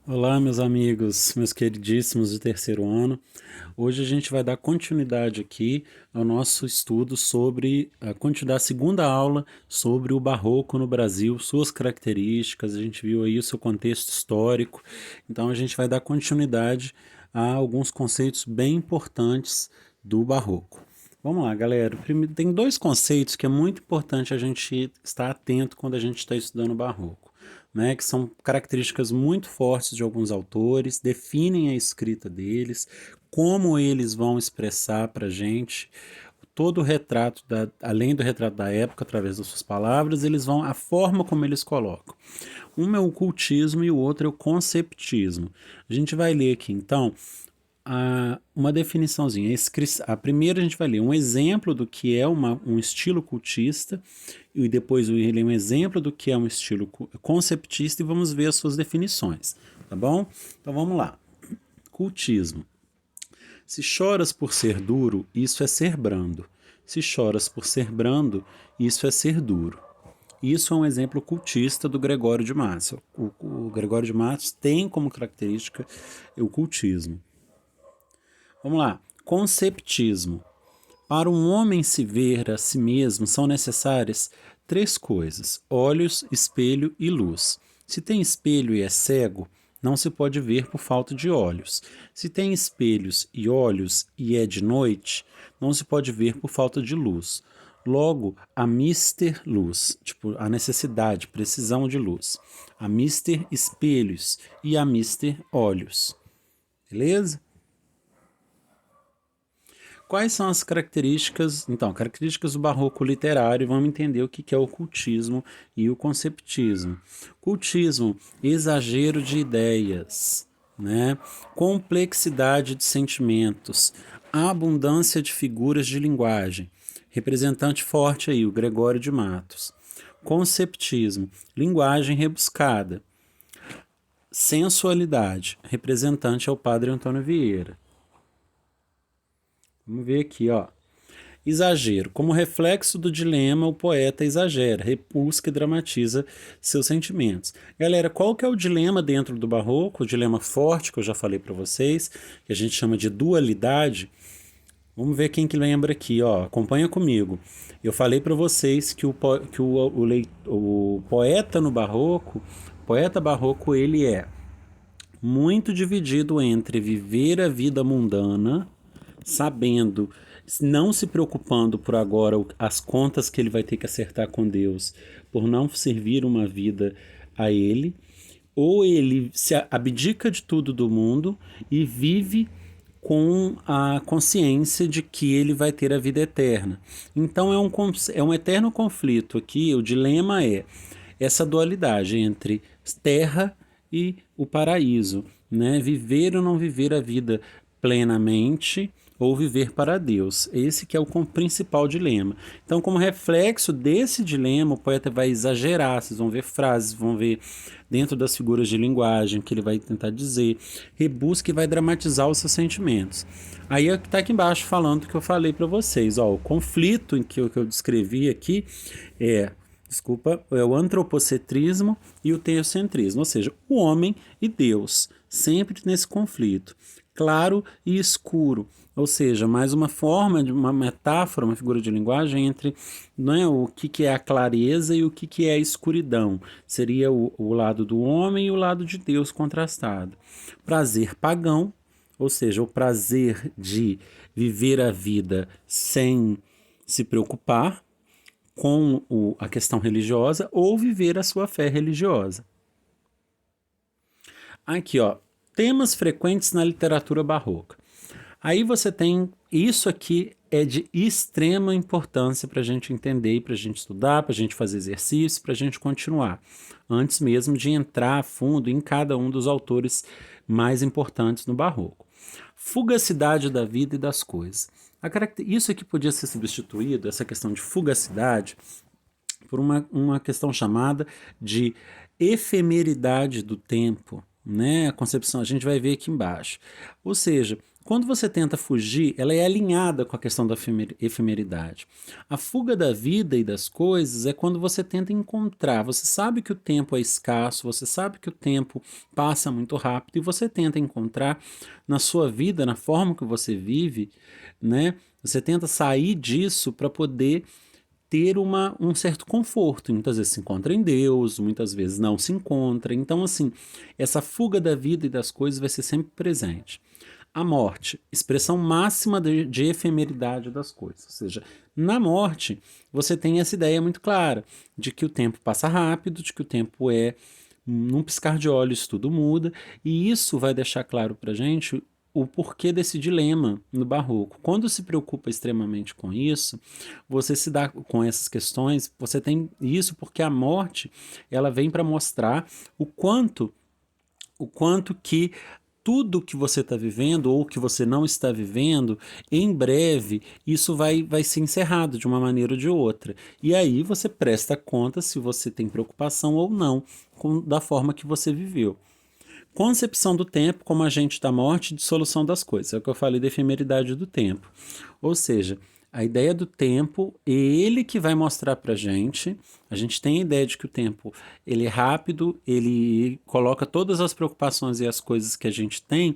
Olá, meus amigos, meus queridíssimos de terceiro ano. Hoje a gente vai dar continuidade aqui ao nosso estudo sobre a continuidade, a segunda aula sobre o Barroco no Brasil, suas características. A gente viu aí o seu contexto histórico. Então a gente vai dar continuidade a alguns conceitos bem importantes do Barroco. Vamos lá, galera. Primeiro, tem dois conceitos que é muito importante a gente estar atento quando a gente está estudando o Barroco, né, que são características muito fortes de alguns autores, definem a escrita deles, como eles vão expressar para a gente todo o retrato, além do retrato da época, através das suas palavras, eles vão, a forma como eles colocam. Um é o cultismo e o outro é o conceptismo. A gente vai ler aqui, então, uma definiçãozinha. A primeira a gente vai ler um exemplo do que é um estilo cultista e depois ele é um exemplo do que é um estilo conceptista e vamos ver as suas definições, tá bom? Então vamos lá. Cultismo. Se choras por ser duro, isso é ser brando. Se choras por ser brando, isso é ser duro. Isso é um exemplo cultista do Gregório de Matos. O Gregório de Matos tem como característica o cultismo. Vamos lá. Conceptismo. Para um homem se ver a si mesmo são necessárias três coisas: olhos, espelho e luz. Se tem espelho e é cego, não se pode ver por falta de olhos. Se tem espelhos e olhos e é de noite, não se pode ver por falta de luz. Logo, a mister luz, tipo, a necessidade, precisão de luz. A mister espelhos e a mister olhos. Beleza? Quais são as características? Então, características do barroco literário, vamos entender o que é o cultismo e o conceptismo. Cultismo, exagero de ideias, né? Complexidade de sentimentos, abundância de figuras de linguagem. Representante forte aí, o Gregório de Matos. Conceptismo, linguagem rebuscada. Sensualidade, representante é o Padre Antônio Vieira. Vamos ver aqui, ó. Exagero. Como reflexo do dilema, o poeta exagera, repusca e dramatiza seus sentimentos. Galera, qual que é o dilema dentro do barroco? O dilema forte que eu já falei para vocês, que a gente chama de dualidade. Vamos ver quem que lembra aqui, ó. Acompanha comigo. Eu falei para vocês que o poeta no barroco, poeta barroco, ele é muito dividido entre viver a vida mundana, sabendo, não se preocupando por agora as contas que ele vai ter que acertar com Deus, por não servir uma vida a ele, ou ele se abdica de tudo do mundo e vive com a consciência de que ele vai ter a vida eterna. Então é um eterno conflito aqui, o dilema é essa dualidade entre terra e o paraíso, né? Viver ou não viver a vida plenamente ou viver para Deus. Esse que é o principal dilema. Então, como reflexo desse dilema, o poeta vai exagerar, vocês vão ver frases, vão ver dentro das figuras de linguagem que ele vai tentar dizer, rebusca e vai dramatizar os seus sentimentos. Aí é que está aqui embaixo falando o que eu falei para vocês, ó, o conflito em que eu descrevi aqui é o antropocentrismo e o teocentrismo, ou seja, o homem e Deus, sempre nesse conflito, claro e escuro, ou seja, mais uma forma de uma metáfora, uma figura de linguagem entre, né, o que é a clareza e o que é a escuridão. Seria o lado do homem e o lado de Deus contrastado. Prazer pagão, ou seja, o prazer de viver a vida sem se preocupar com a questão religiosa ou viver a sua fé religiosa. Aqui, ó, temas frequentes na literatura barroca. Aí você tem isso aqui é de extrema importância para a gente entender, para a gente estudar, para a gente fazer exercício, para a gente continuar, antes mesmo de entrar a fundo em cada um dos autores mais importantes no Barroco. Fugacidade da vida e das coisas. Isso aqui podia ser substituído, essa questão de fugacidade, por uma questão chamada de efemeridade do tempo, né? A concepção, a gente vai ver aqui embaixo. Ou seja, Quando você tenta fugir, ela é alinhada com a questão da efemeridade. A fuga da vida e das coisas é quando você tenta encontrar. Você sabe que o tempo é escasso, você sabe que o tempo passa muito rápido e você tenta encontrar na sua vida, na forma que você vive, né? Você tenta sair disso para poder ter um certo conforto. Muitas vezes se encontra em Deus, muitas vezes não se encontra. Então, assim, essa fuga da vida e das coisas vai ser sempre presente. A morte, expressão máxima de efemeridade das coisas. Ou seja, na morte, você tem essa ideia muito clara de que o tempo passa rápido, de que o tempo é num piscar de olhos tudo muda, e isso vai deixar claro para gente o porquê desse dilema no barroco. Quando se preocupa extremamente com isso, você se dá com essas questões, você tem isso porque a morte, ela vem para mostrar o quanto que tudo que você está vivendo ou que você não está vivendo, em breve isso vai ser encerrado de uma maneira ou de outra. E aí você presta conta se você tem preocupação ou não da forma que você viveu. Concepção do tempo como agente da morte e dissolução das coisas. É o que eu falei da efemeridade do tempo. Ou seja, a ideia do tempo é ele que vai mostrar pra gente. A gente tem a ideia de que o tempo ele é rápido, ele coloca todas as preocupações e as coisas que a gente tem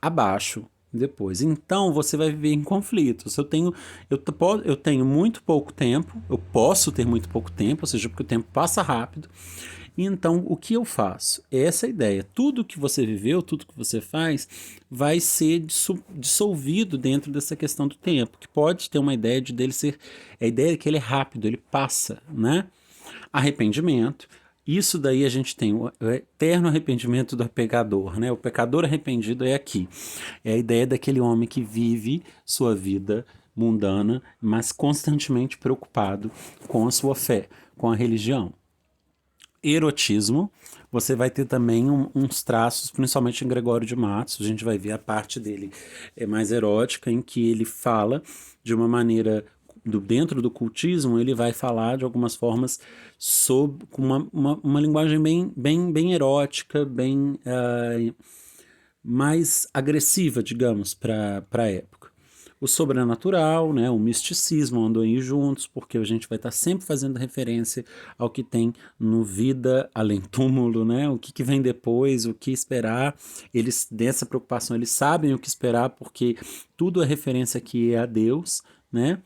abaixo depois. Então você vai viver em conflitos. Eu tenho muito pouco tempo, eu posso ter muito pouco tempo, ou seja, porque o tempo passa rápido. Então, o que eu faço? É essa ideia. Tudo que você viveu, tudo que você faz, vai ser dissolvido dentro dessa questão do tempo, que pode ter uma ideia de dele ser. A ideia é que ele é rápido, ele passa, né? Arrependimento. Isso daí a gente tem o eterno arrependimento do pecador, né? O pecador arrependido é aqui. É a ideia daquele homem que vive sua vida mundana, mas constantemente preocupado com a sua fé, com a religião. Erotismo, você vai ter também uns traços, principalmente em Gregório de Matos, a gente vai ver a parte dele mais erótica, em que ele fala de uma maneira, dentro do cultismo, ele vai falar de algumas formas com uma linguagem bem erótica, bem mais agressiva, digamos, para a época. O sobrenatural, né, o misticismo andam aí juntos, porque a gente vai estar sempre fazendo referência ao que tem no Vida Além Túmulo, né, o que vem depois, o que esperar. Eles, dessa preocupação, eles sabem o que esperar, porque tudo é referência aqui a Deus, né.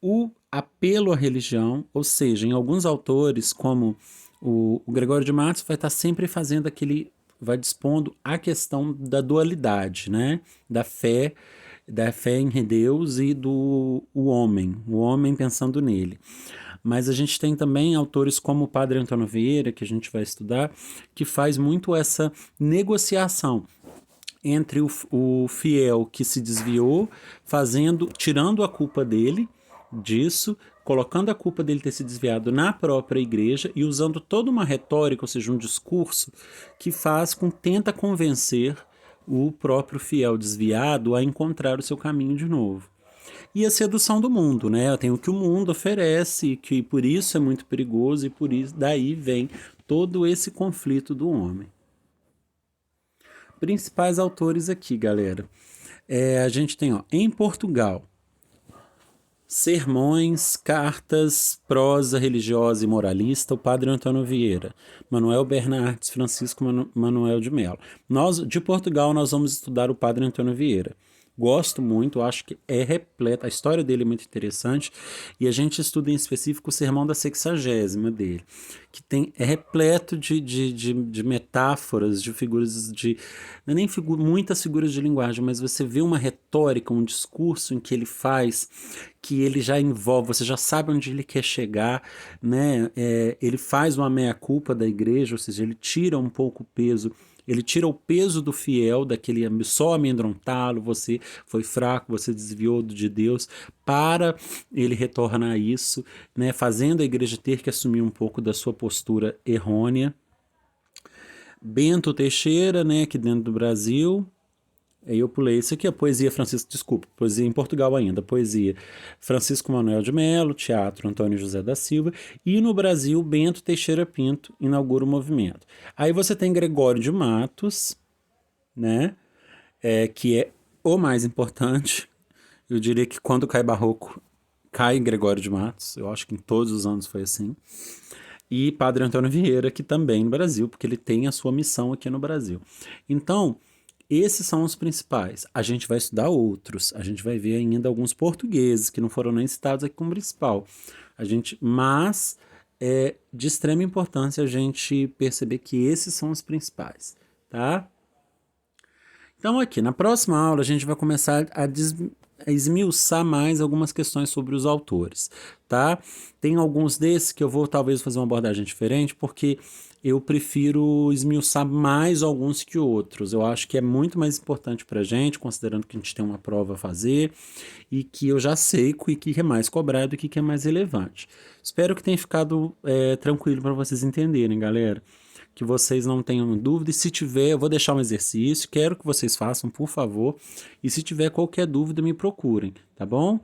O apelo à religião, ou seja, em alguns autores, como o Gregório de Matos, vai estar sempre fazendo vai dispondo a questão da dualidade, né, da fé em Deus e do o homem pensando nele. Mas a gente tem também autores como o Padre Antônio Vieira, que a gente vai estudar, que faz muito essa negociação entre o fiel que se desviou, tirando a culpa dele disso, colocando a culpa dele ter se desviado na própria igreja e usando toda uma retórica, ou seja, um discurso que tenta convencer o próprio fiel desviado a encontrar o seu caminho de novo. E a sedução do mundo, né? Tem o que o mundo oferece, que por isso é muito perigoso e por isso daí vem todo esse conflito do homem. Principais autores aqui, galera. A gente tem, em Portugal, sermões, cartas, prosa religiosa e moralista, o Padre Antônio Vieira, Manuel Bernardes, Francisco Manuel de Mello. De Portugal, nós vamos estudar o Padre Antônio Vieira. Gosto muito, acho que é repleto, a história dele é muito interessante, e a gente estuda em específico o Sermão da Sexagésima dele, que é repleto de metáforas, de figuras não é nem muitas figuras de linguagem, mas você vê uma retórica, um discurso em que ele faz, que ele já envolve, você já sabe onde ele quer chegar, né? Ele faz uma meia-culpa da igreja, ou seja, ele tira um pouco o peso. Ele tira o peso do fiel, daquele só amedrontá-lo, você foi fraco, você desviou de Deus, para ele retornar isso, né, fazendo a igreja ter que assumir um pouco da sua postura errônea. Bento Teixeira, né, aqui dentro do Brasil. Aí eu pulei isso aqui, a poesia poesia em Portugal ainda, poesia Francisco Manuel de Mello, teatro Antônio José da Silva, e no Brasil, Bento Teixeira Pinto inaugura o movimento. Aí você tem Gregório de Matos, né? que é o mais importante. Eu diria que quando cai Barroco, cai Gregório de Matos. Eu acho que em todos os anos foi assim. E Padre Antônio Vieira, que também no Brasil, porque ele tem a sua missão aqui no Brasil. Então, esses são os principais. A gente vai estudar outros. A gente vai ver ainda alguns portugueses que não foram nem citados aqui como principal. Mas é de extrema importância a gente perceber que esses são os principais, tá? Então, aqui, na próxima aula, a gente vai começar a esmiuçar mais algumas questões sobre os autores, tá? Tem alguns desses que eu vou talvez fazer uma abordagem diferente, porque eu prefiro esmiuçar mais alguns que outros. Eu acho que é muito mais importante pra gente, considerando que a gente tem uma prova a fazer, e que eu já sei o que é mais cobrado e o que é mais relevante. Espero que tenha ficado tranquilo para vocês entenderem, galera, que vocês não tenham dúvida. E se tiver, eu vou deixar um exercício, quero que vocês façam, por favor. E se tiver qualquer dúvida, me procurem, tá bom?